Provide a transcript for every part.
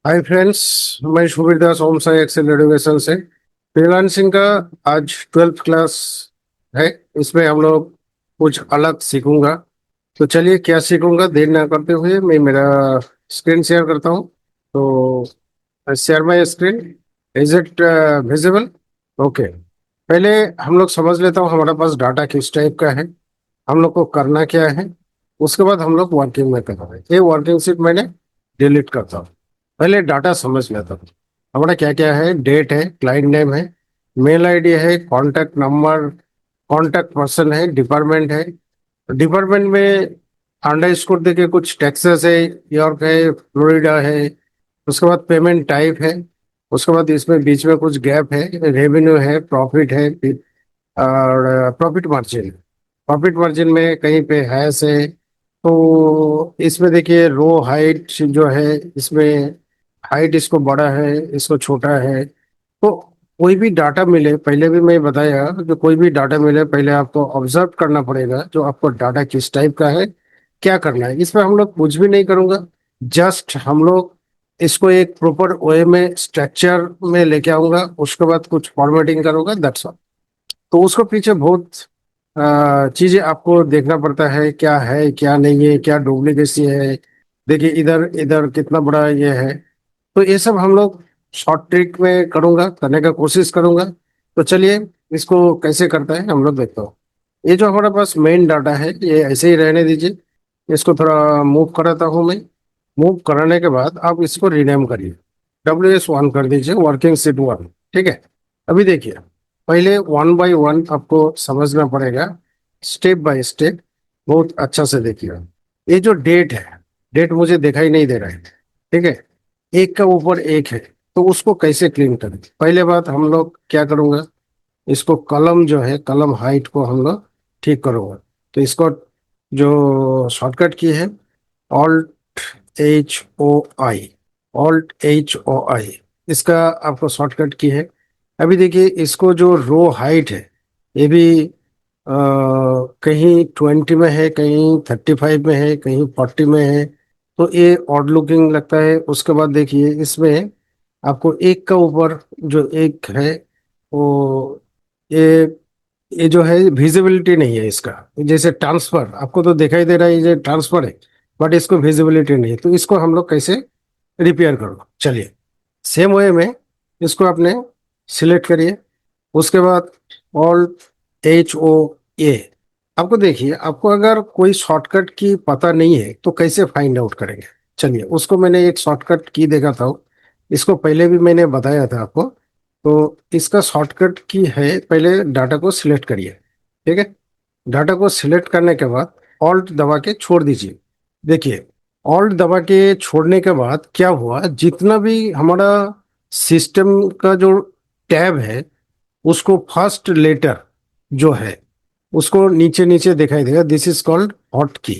Hi friends. मैं शुभीर दास ओम Sai Excel education से freelancing का आज 12th क्लास है। इसमें हम लोग कुछ अलग सीखूंगा। तो चलिए क्या सीखूंगा देर ना करते हुए मैं मेरा स्क्रीन शेयर करता हूँ। तो share my screen. Is it visible? Okay. पहले हम लोग समझ लेता हूँ हमारे पास डाटा किस टाइप का है, हम लोग को करना क्या है। उसके बाद हम लोग वर्किंग में करना है। ये वर्किंग शीट मैंने डिलीट करता हूँ। पहले डाटा समझ लेता हूँ। हमारा क्या क्या है, डेट है, क्लाइंट नेम है, मेल आईडी है, कॉन्टैक्ट नंबर, कॉन्टैक्ट पर्सन है, डिपार्टमेंट है। डिपार्टमेंट में अंडर स्कोर देके कुछ टेक्सास है, न्यूयॉर्क है, फ्लोरिडा है। उसके बाद पेमेंट टाइप है। उसके बाद इसमें बीच में कुछ गैप है, रेवेन्यू है, प्रॉफिट है, और प्रॉफिट मार्जिन में कहीं पे हैश है। तो इसमें देखिए रो हाइट जो है, इसमें हाइट इसको बड़ा है, इसको छोटा है। तो कोई भी डाटा मिले, पहले भी मैं बताया कि कोई भी डाटा मिले पहले आपको ऑब्जर्व करना पड़ेगा जो आपको डाटा किस टाइप का है, क्या करना है। इसमें हम लोग कुछ भी नहीं करूंगा। जस्ट हम लोग इसको एक प्रॉपर वे में स्ट्रक्चर में लेके आऊंगा, उसके बाद कुछ फॉर्मेटिंग करूंगा, दैट्स ऑल। तो उसको पीछे बहुत चीजें आपको देखना पड़ता है, क्या है क्या नहीं है, क्या डुप्लीकेसी है। देखिए इधर इधर कितना बड़ा ये है। तो ये सब हम लोग शॉर्ट ट्रिक में करूंगा, करने का कोशिश करूंगा। तो चलिए इसको कैसे करता है हम लोग देखते हो। ये जो हमारे पास मेन डाटा है ये ऐसे ही रहने दीजिए। इसको थोड़ा मूव कराता हूँ मैं। मूव कराने के बाद आप इसको रीनेम करिए, WS1 कर दीजिए, वर्किंग सीट 1। ठीक है। अभी देखिए पहले वन बाय वन आपको समझना पड़ेगा, स्टेप बाय स्टेप। बहुत अच्छा से देखिए। ये जो डेट है, डेट मुझे दिखाई नहीं दे रहा है। ठीक है। एक का ऊपर एक है, तो उसको कैसे क्लीन करें। पहले बात हम लोग क्या करूंगा, इसको कलम जो है, कलम हाइट को हम लोग ठीक करूंगा। तो इसको जो शॉर्टकट की है, Alt H O I, Alt H O I, इसका आपको शॉर्टकट की है। अभी देखिए इसको जो रो हाइट है ये भी कहीं 20 में है, कहीं 35 में है, कहीं 40 में है। तो ये ऑड लुकिंग लगता है। उसके बाद देखिए इसमें आपको एक का ऊपर जो एक है वो, ये ये जो है विजिबिलिटी नहीं है इसका। जैसे ट्रांसफर आपको तो दिखाई दे रहा है, ये ट्रांसफर है, बट इसको विजिबिलिटी नहीं है। तो इसको हम लोग कैसे रिपेयर करो, चलिए सेम वे में इसको आपने सिलेक्ट करिए। उसके बाद Alt H O A। आपको देखिए आपको अगर कोई शॉर्टकट की पता नहीं है तो कैसे फाइंड आउट करेंगे। चलिए उसको मैंने एक शॉर्टकट की देखा था, इसको पहले भी मैंने बताया था आपको। तो इसका शॉर्टकट की है, पहले डाटा को सिलेक्ट करिए। ठीक है। डाटा को सिलेक्ट करने के बाद ऑल्ट दबा के छोड़ दीजिए। देखिए ऑल्ट दबा के छोड़ने के बाद क्या हुआ, जितना भी हमारा सिस्टम का जो टैब है उसको फर्स्ट लेटर जो है उसको नीचे नीचे दिखाई देगा। दिस इज कॉल्ड हॉट की।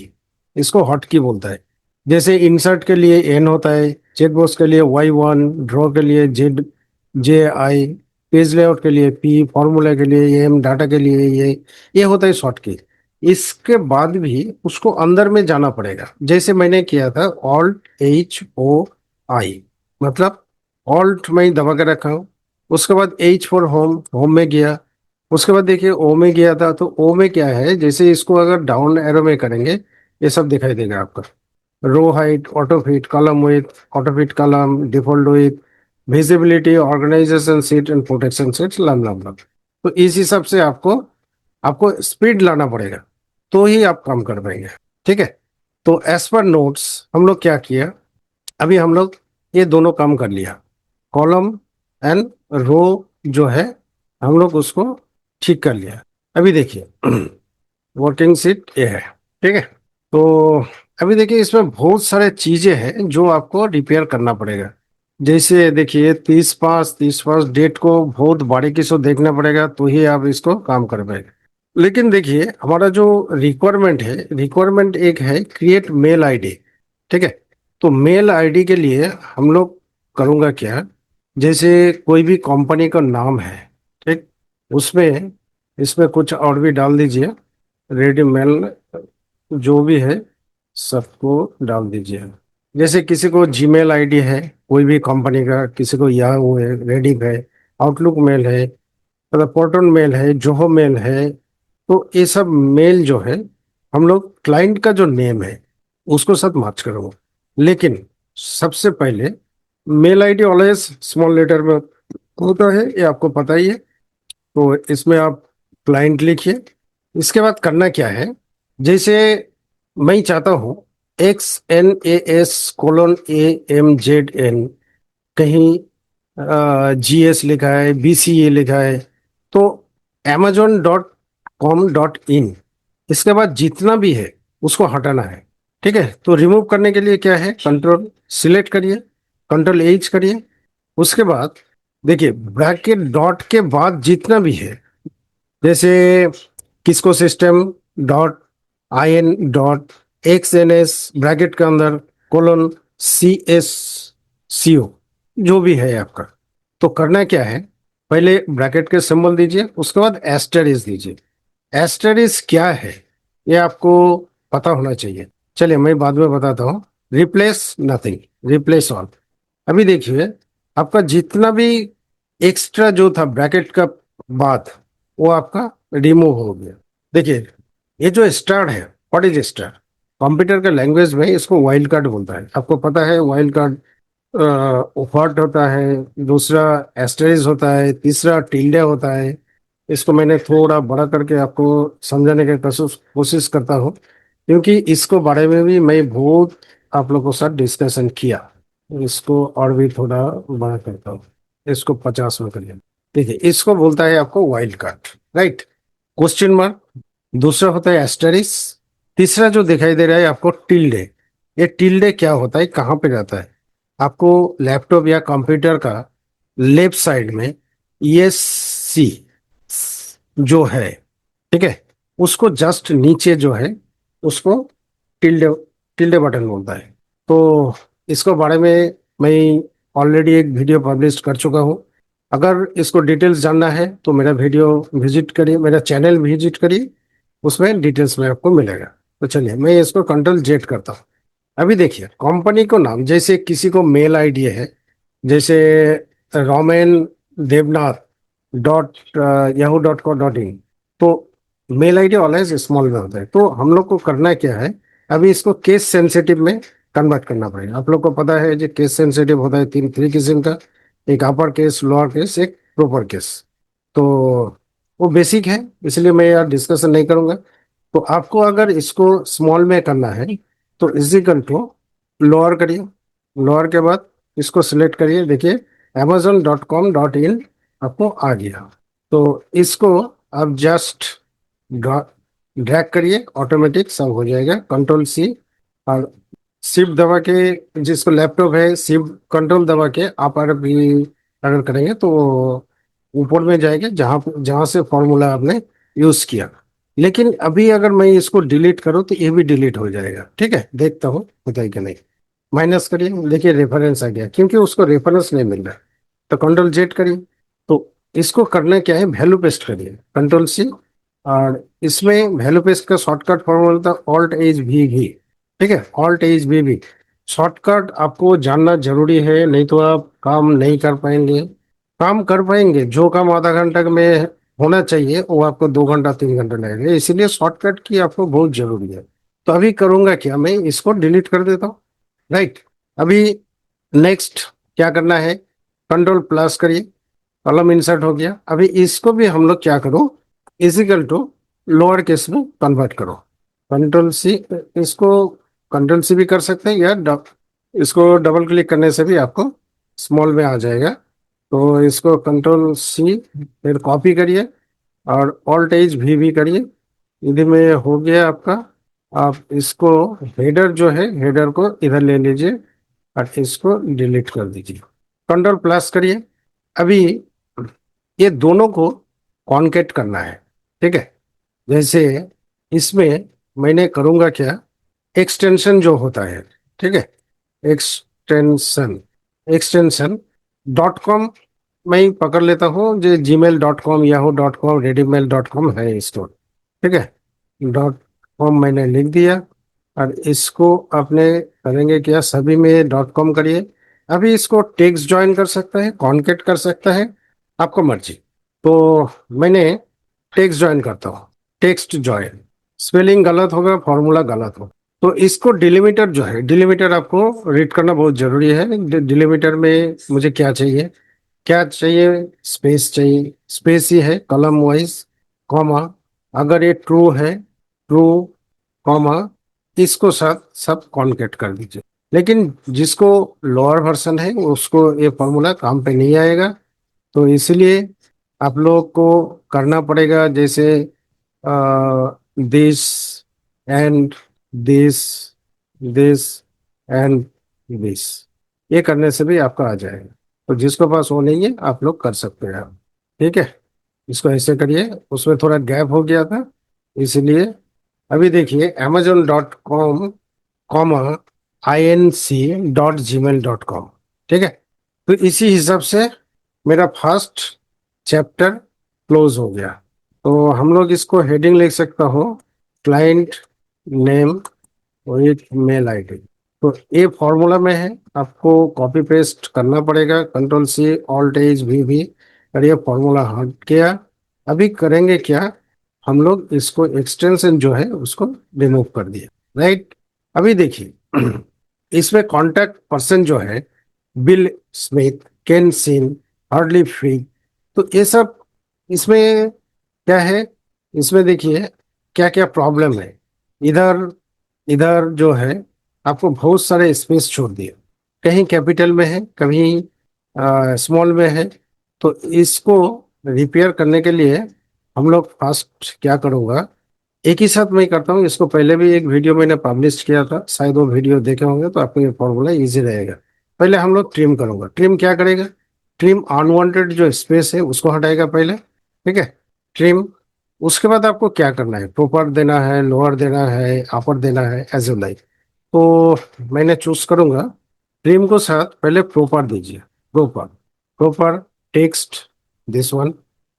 इसको हॉट की बोलता है। जैसे इंसर्ट के लिए N होता है, चेक बॉक्स के लिए Y1, ड्रॉ के लिए JI, पेज लेआउट के लिए P, फॉर्मूला के लिए M, डाटा के लिए ये होता है शॉर्ट की। इसके बाद भी उसको अंदर में जाना पड़ेगा, जैसे मैंने किया था Alt H O I, मतलब ऑल्ट में दबा के रखा हूँ। उसके बाद H फॉर होम, होम में गया। उसके बाद देखिए ओ में गया था, तो ओ में क्या है, जैसे इसको अगर डाउन एरो में करेंगे ये सब दिखाई देगा आपका। Row height, auto fit, column width, auto fit column, default width, visibility, organisation sheet and protection sheet, लम लम लम। तो इस हिसाब से आपको आपको स्पीड लाना पड़ेगा, तो ही आप काम कर पाएंगे। ठीक है। तो एज पर नोट्स हम लोग क्या किया, अभी हम लोग ये दोनों काम कर लिया। कॉलम एंड रो जो है हम लोग उसको ठीक कर लिया। अभी देखिए वर्किंग शीट ये है। ठीक है। तो अभी देखिए इसमें बहुत सारे चीजें हैं जो आपको रिपेयर करना पड़ेगा। जैसे देखिए 30/5, 30/5 डेट को बहुत बारीकी से देखना पड़ेगा, तो ही आप इसको काम कर पाएंगे। लेकिन देखिए हमारा जो रिक्वायरमेंट है, रिक्वायरमेंट एक है क्रिएट मेल आईडी। ठीक है। तो मेल आईडी के लिए हम लोग करूँगा क्या, जैसे कोई भी कंपनी का नाम है, ठीक, उसमें इसमें कुछ और भी डाल दीजिए। रेडी मेल जो भी है सबको डाल दीजिए। जैसे किसी को जीमेल आईडी है कोई भी कंपनी का, किसी को याहू है, रेडिफ है, आउटलुक मेल है, मतलब प्रोटोन मेल है, जोहो मेल है। तो ये सब मेल जो है हम लोग क्लाइंट का जो नेम है उसको साथ मैच करो। लेकिन सबसे पहले mail ID always small letter में होता है, ये आपको पता ही है। तो इसमें आप क्लाइंट लिखिए। इसके बाद करना क्या है, जैसे मैं चाहता हूँ XNAS:AMZN, कहीं GS लिखा है, BCA लिखा है, तो amazon.com.in, इसके बाद जितना भी है उसको हटाना है। ठीक है, तो रिमूव करने के लिए क्या है, कंट्रोल सिलेक्ट करिए, कंट्रोल H करिए। उसके बाद देखिए ब्रैकेट डॉट के बाद जितना भी है, जैसे किसको system dot IN dot XNS bracket के अंदर कोलन CSCO, जो भी है आपका, तो करना क्या है, पहले ब्रैकेट के सिंबल दीजिए, उसके बाद एस्टेरिस दीजिए। एस्टेरिस क्या है ये आपको पता होना चाहिए। चलिए मैं बाद में बताता हूँ। Replace nothing, replace all. अभी देखिए आपका जितना भी एक्स्ट्रा जो था ब्रैकेट का बाद, वो आपका रिमूव हो गया। देखिए ये जो स्टार है, व्हाट इज स्टार, कंप्यूटर के लैंग्वेज में इसको वाइल्ड कार्ड बोलता है। आपको पता है वाइल्ड कार्ड व्हाट होता है, दूसरा एस्टेरिस होता है, तीसरा टिल्डे होता है। इसको मैंने थोड़ा बड़ा करके आपको समझाने की कोशिश कोशिश करता हूँ, क्योंकि इसको बारे में भी मैं बहुत आप लोगों के साथ डिस्कशन किया। इसको और भी थोड़ा बड़ा करता हूँ, इसको 50 में करिए। देखिए इसको बोलता है आपको wild card, right, question mark. दूसरा होता है एस्टेरिस। तीसरा जो दिखाई दे रहा है आपको टिल्डे। ये टिल्डे क्या होता है, कहाँ पे जाता है, आपको लैपटॉप या कंप्यूटर का लेफ्ट साइड में ESC जो है, ठीक है, उसको जस्ट नीचे जो है उसको टिल्डे टिल्डे बटन बोलता है। तो इसको बारे में मैं ऑलरेडी एक वीडियो पब्लिश कर चुका हूँ। अगर इसको डिटेल्स जानना है तो मेरा वीडियो विजिट करिए, मेरा चैनल विजिट करिए, उसमें डिटेल्स में आपको मिलेगा। तो चलिए मैं इसको कंट्रोल जेड करता हूँ। अभी देखिए कंपनी को नाम, जैसे किसी को मेल आईडी है, जैसे रोमेन देवनाथ डॉट yahoo.co.in, तो मेल आईडी ऑलवेज स्मॉल में होता है। तो हम लोग को करना क्या है, अभी इसको केस सेंसिटिव में कन्वर्ट करना पड़ेगा। आप लोग को पता है जो केस सेंसिटिव होता है थ्री किस्म का, एक अपर केस, लोअर केस, एक प्रोपर केस। तो वो बेसिक है, इसलिए मैं यार डिस्कशन नहीं करूंगा। तो आपको अगर इसको स्मॉल में करना है तो इजिकल टू लोअर करिए, लोअर के बाद इसको सिलेक्ट करिए। देखिए amazon.com.in आपको आ गया। तो इसको आप जस्ट ड्रैग करिए, ऑटोमेटिक सब हो जाएगा। कंट्रोल C और शिफ्ट दबा के, जिसको लैपटॉप है शिफ्ट कंट्रोल दबा के आप अगर भी अगर करेंगे तो ऊपर में जाएगा जहाँ जहाँ से फॉर्मूला आपने यूज किया। लेकिन अभी अगर मैं इसको डिलीट करूँ तो ये भी डिलीट हो जाएगा। ठीक है, देखता हूँ होता है कि नहीं। माइनस करिए, देखिए रेफरेंस आ गया, क्योंकि उसको रेफरेंस नहीं मिल रहा है। तो कंट्रोल जेड करिए। तो इसको करना क्या है, वैल्यू पेस्ट करिए, कंट्रोल C। और इसमें वैल्यू पेस्ट का शॉर्टकट फॉर्मूला था Alt+V। ठीक है, Alt+V। शॉर्टकट आपको जानना जरूरी है, नहीं तो आप काम नहीं कर पाएंगे। काम कर पाएंगे, जो काम आधा घंटा में होना चाहिए वो आपको 2 घंटा 3 घंटा लगेगा। इसीलिए शॉर्टकट की आपको बहुत जरूरी है। तो अभी करूंगा क्या, मैं इसको डिलीट कर देता हूँ, राइट। अभी नेक्स्ट क्या करना है, कंट्रोल+ करिए, कॉलम इंसर्ट हो गया। अभी इसको भी हम लोग क्या करो, इजिकल टू लोअर केस में कन्वर्ट करो। कंट्रोल C, इसको कंट्रोल C भी कर सकते हैं या इसको डबल क्लिक करने से भी आपको स्मॉल में आ जाएगा। तो इसको कंट्रोल C फिर कॉपी करिए और Alt+V भी करिए। यदि में हो गया आपका, आप इसको हेडर जो है हेडर को इधर ले लीजिए और इसको डिलीट कर दीजिए। कंट्रोल+ करिए। अभी ये दोनों को कॉन्केट करना है। ठीक है, जैसे इसमें मैंने करूंगा क्या, एक्सटेंशन जो होता है, ठीक है, एक्सटेंशन एक्सटेंशन .com मैं पकड़ लेता हूँ, जो gmail.com, yahoo.com, readymail.com है स्टोर। ठीक है, .com मैंने लिख दिया। और इसको आपने करेंगे क्या, सभी में डॉट कॉम करिए। अभी इसको टेक्स्ट ज्वाइन कर सकता है, कॉन्केट कर सकता है, आपको मर्जी। तो मैंने टेक्स्ट ज्वाइन करता हूँ। टेक्स्ट ज्वाइन, स्पेलिंग गलत होगा, फॉर्मूला गलत हो, तो इसको डिलीमीटर जो है, डिलीमीटर आपको रीड करना बहुत जरूरी है। डिलीमीटर में मुझे क्या चाहिए, क्या चाहिए, स्पेस चाहिए, स्पेस ही है, कॉलम वाइज, कॉमा। अगर ये ट्रू है, ट्रू, कॉमा, इसको साथ सब कॉन्केट कर दीजिए। लेकिन जिसको लोअर वर्जन है उसको ये फॉर्मूला काम पे नहीं आएगा। तो इसलिए आप लोग को करना पड़ेगा, जैसे this and this, this and this, ये करने से भी आपका आ जाएगा। तो जिसको पास वो नहीं है आप लोग कर सकते हैं। ठीक है, इसको ऐसे करिए। उसमें थोड़ा गैप हो गया था इसलिए। अभी देखिए amazon.com, कॉमा inc.gmail.com। ठीक है, तो इसी हिसाब से मेरा फर्स्ट चैप्टर क्लोज हो गया। तो हम लोग इसको हेडिंग लिख सकता हो, client name with mail ID. तो ये फॉर्मूला में है, आपको कॉपी पेस्ट करना पड़ेगा, कंट्रोल सी ऑल्ट एज भी। और ये फॉर्मूला हट गया। अभी करेंगे क्या, हम लोग इसको एक्सटेंशन जो है उसको रिमूव कर दिया, राइट। अभी देखिए इसमें कॉन्टैक्ट पर्सन जो है, बिल स्मिथ, केन सिन, हार्डली फ्री, तो ये सब इसमें क्या है, इसमें देखिए क्या क्या प्रॉब्लम है। इधर इधर जो है आपको बहुत सारे स्पेस छोड़ दिए, कहीं कैपिटल में है, कहीं स्मॉल में है। तो इसको रिपेयर करने के लिए हम लोग फर्स्ट क्या करूँगा, एक ही साथ मैं करता हूँ। इसको पहले भी एक वीडियो मैंने पब्लिश किया था, शायद वो वीडियो देखे होंगे, तो आपको ये फॉर्मूला इजी रहेगा। पहले हम लोग ट्रिम करूंगा। ट्रिम क्या करेगा, ट्रिम अनवांटेड जो स्पेस है उसको हटाएगा पहले। ठीक है, ट्रिम। उसके बाद आपको क्या करना है, प्रॉपर देना है, लोअर देना है, अपर देना है, एज यू लाइक। तो मैंने चूज करूंगा ट्रिम को साथ पहले प्रॉपर दीजिए। Proper, proper text, this one,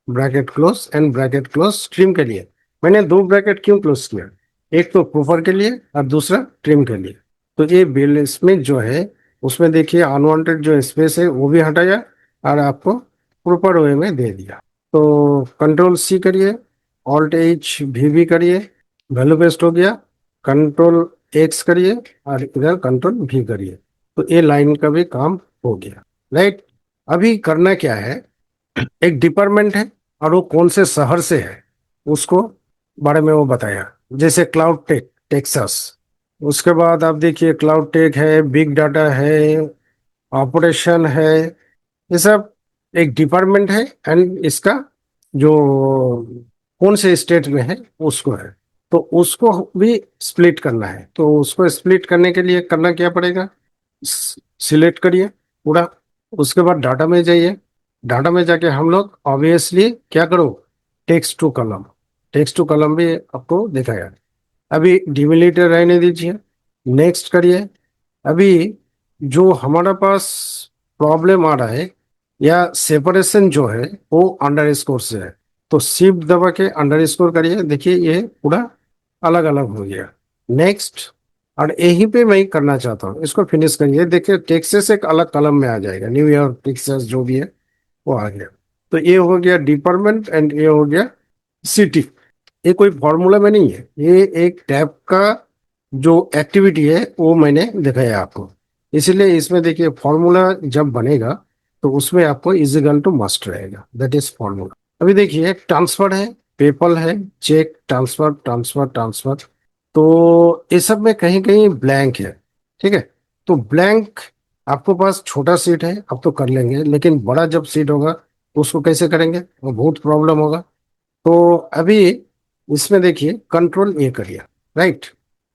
bracket close and bracket close trim के लिए। मैंने दो ब्रैकेट क्यों क्लोज किया, एक तो प्रॉपर के लिए और दूसरा ट्रिम के लिए। तो ये बिल इसमें जो है उसमें देखिए अनवांटेड जो स्पेस है वो भी हटाया और आपको प्रॉपर वे में दे दिया। तो कंट्रोल सी करिए, ऑल्ट एच भी करिए, वैल्यू पेस्ट हो गया। कंट्रोल एक्स करिए और इधर कंट्रोल भी करिए, तो ये लाइन का भी काम हो गया, राइट। अभी करना क्या है, एक डिपार्टमेंट है और वो कौन से शहर से है उसको बारे में वो बताया, जैसे क्लाउड टेक टेक्सास। उसके बाद आप देखिए क्लाउड टेक है, बिग डाटा है, ऑपरेशन है, ये सब एक डिपार्टमेंट है। एंड इसका जो कौन से स्टेट में है उसको है, तो उसको भी स्प्लिट करना है। तो उसको स्प्लिट करने के लिए करना क्या पड़ेगा, सिलेक्ट करिए पूरा। उसके बाद डाटा में जाइए, डाटा में जाके हम लोग ऑब्वियसली क्या करो, text to column, text to column भी आपको दिखाया। अभी डिमिलिटर रहने दीजिए, नेक्स्ट करिए। अभी जो हमारा पास प्रॉब्लम आ रहा है या सेपरेशन जो है वो अंडर स्कोर से है, तो शिफ्ट दबा के अंडर स्कोर करिए। देखिए ये पूरा अलग अलग हो गया। नेक्स्ट, और यहीं पे मैं करना चाहता हूँ, इसको फिनिश करिए। देखिए टेक्सास एक अलग कलम में आ जाएगा, न्यूयॉर्क टेक्सास जो भी है वो आ गया। तो ये हो गया डिपार्टमेंट एंड ये हो गया सिटी। ये कोई फॉर्मूला में नहीं है, ये एक टैब का जो एक्टिविटी है वो मैंने दिखाया आपको। इसलिए इसमें देखिए फॉर्मूला जब बनेगा तो उसमें आपको इजिकल टू मस्ट रहेगा, दैट इज फॉर्मूला। अभी देखिए ट्रांसफर है, पेपल है, चेक, ट्रांसफर, ट्रांसफर, ट्रांसफर। तो ये सब में कहीं कहीं ब्लैंक है। ठीक है, तो ब्लैंक आपको पास छोटा सीट है अब तो कर लेंगे, लेकिन बड़ा जब सीट होगा तो उसको कैसे करेंगे, वो बहुत प्रॉब्लम होगा। तो अभी इसमें देखिए कंट्रोल ए करिए, राइट।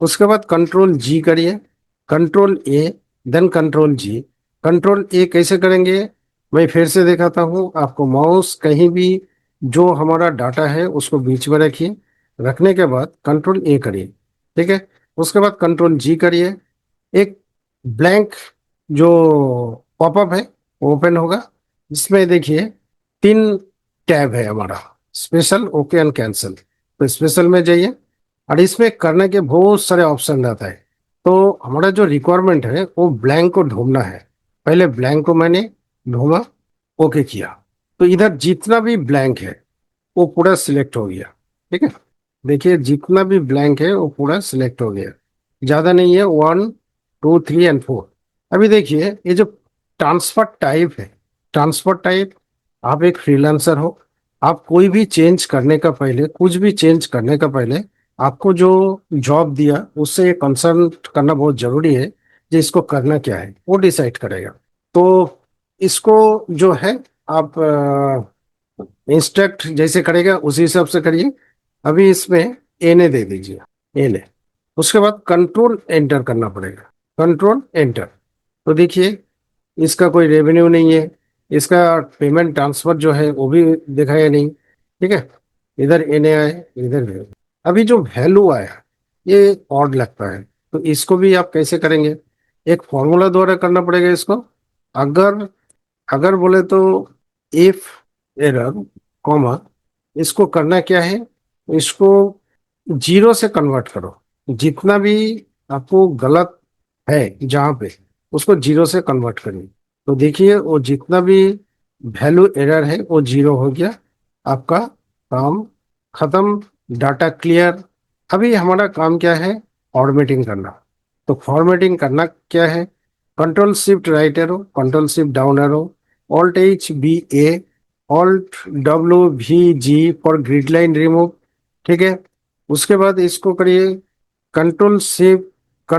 उसके बाद कंट्रोल जी करिए, control A, then control G. Control A कैसे करेंगे, मैं फिर से दिखाता हूँ आपको। माउस कहीं भी जो हमारा डाटा है उसको बीच में रखिए, रखने के बाद कंट्रोल ए करिए। ठीक है, उसके बाद कंट्रोल जी करिए। एक ब्लैंक जो पॉपअप है ओपन होगा, इसमें देखिए तीन टैब है हमारा, स्पेशल, ओके एंड कैंसिल। तो स्पेशल में जाइए, और इसमें करने के बहुत सारे ऑप्शन रहता है। तो हमारा जो रिक्वायरमेंट है वो ब्लैंक को ढूंढना है। पहले ब्लैंक को मैंने ढूंढा, ओके किया, तो इधर जितना भी ब्लैंक है वो पूरा सिलेक्ट हो गया। ठीक है, देखिए जितना भी ब्लैंक है वो पूरा सिलेक्ट हो गया, ज्यादा नहीं है, 1 2 3 एंड 4। अभी देखिए ये जो ट्रांसफर टाइप है, ट्रांसफर टाइप, आप एक फ्रीलांसर हो, आप कोई भी चेंज करने का पहले, कुछ भी चेंज करने का पहले आपको जो जॉब दिया उससे कंसर्न करना बहुत जरूरी है, कि इसको करना क्या है वो डिसाइड करेगा। तो इसको जो है आप इंस्ट्रक्ट जैसे करेगा उसी हिसाब से करिए। अभी इसमें एने दे दीजिए, एने। उसके बाद कंट्रोल एंटर करना पड़ेगा, कंट्रोल एंटर। तो देखिए इसका कोई रेवेन्यू नहीं है, इसका पेमेंट ट्रांसफर जो है वो भी दिखाया नहीं। ठीक है, इधर एने आए, इधर value। अभी जो वैल्यू आया ये ऑड लगता है, तो इसको भी आप कैसे करेंगे, एक फॉर्मूला द्वारा करना पड़ेगा इसको। अगर अगर बोले तो इफ एरर कॉमा, इसको करना क्या है, इसको जीरो से कन्वर्ट करो। जितना भी आपको गलत है जहां पे, उसको जीरो से कन्वर्ट करिए। तो देखिए वो जितना भी वैल्यू एरर है वो जीरो हो गया, आपका काम खत्म, डाटा क्लियर। अभी हमारा काम क्या है, फॉर्मेटिंग करना। तो फॉर्मेटिंग करना क्या है, control shift right arrow, control shift down arrow, alt H B A, alt W V G for grid line remove. ठीक है, उसके बाद इसको करिए control shift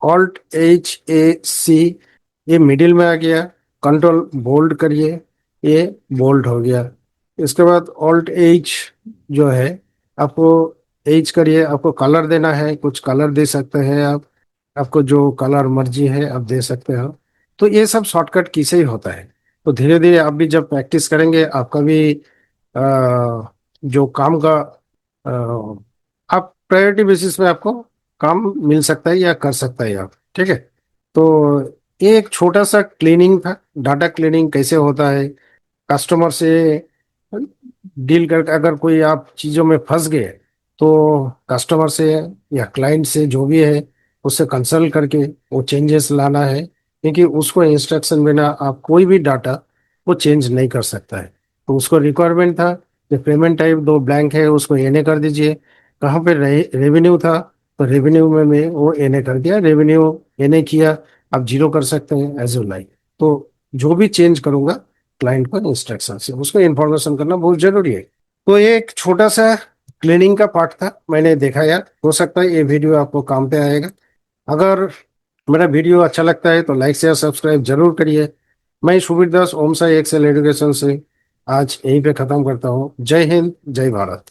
alt H A C, ये मिडिल में आ गया। कंट्रोल बोल्ड करिए, ये बोल्ड हो गया। इसके बाद ऑल्ट एच जो है, आपको एच करिए, आपको कलर देना है, कुछ कलर दे सकते हैं आप, आपको जो कलर मर्जी है आप दे सकते हो। तो ये सब शॉर्टकट की से ही होता है। तो धीरे धीरे आप भी जब प्रैक्टिस करेंगे आपका भी जो काम का आप प्रायोरिटी बेसिस में आपको काम मिल सकता है या कर सकता है आप। ठीक है, तो ये एक छोटा सा क्लीनिंग था, डाटा क्लीनिंग कैसे होता है, कस्टमर से डील करके अगर कोई आप चीजों में फंस गए तो कस्टमर से या क्लाइंट से जो भी है उससे कंसल्ट करके वो चेंजेस लाना है, क्योंकि उसको इंस्ट्रक्शन बिना आप कोई भी डाटा वो चेंज नहीं कर सकता है। तो उसको रिक्वायरमेंट था कि पेमेंट टाइप दो ब्लैंक है उसको एने कर दीजिए। कहाँ पे रेवेन्यू था, तो रेवेन्यू में मैं वो एने कर दिया, रेवेन्यू एने किया। आप जीरो कर सकते हैं एज यू लाइक। तो जो भी चेंज करूंगा क्लाइंट को इंस्ट्रक्शन से उसको इन्फॉर्मेशन करना बहुत जरूरी है। तो ये एक छोटा सा क्लीनिंग का पार्ट था, मैंने देखा यार, हो सकता है ये वीडियो आपको काम पे आएगा। अगर मेरा वीडियो अच्छा लगता है तो लाइक शेयर सब्सक्राइब जरूर करिए। मैं शुभीर दास ओम साई एक्सेल एजुकेशन से आज यहीं पे खत्म करता हूँ। जय हिंद, जय भारत।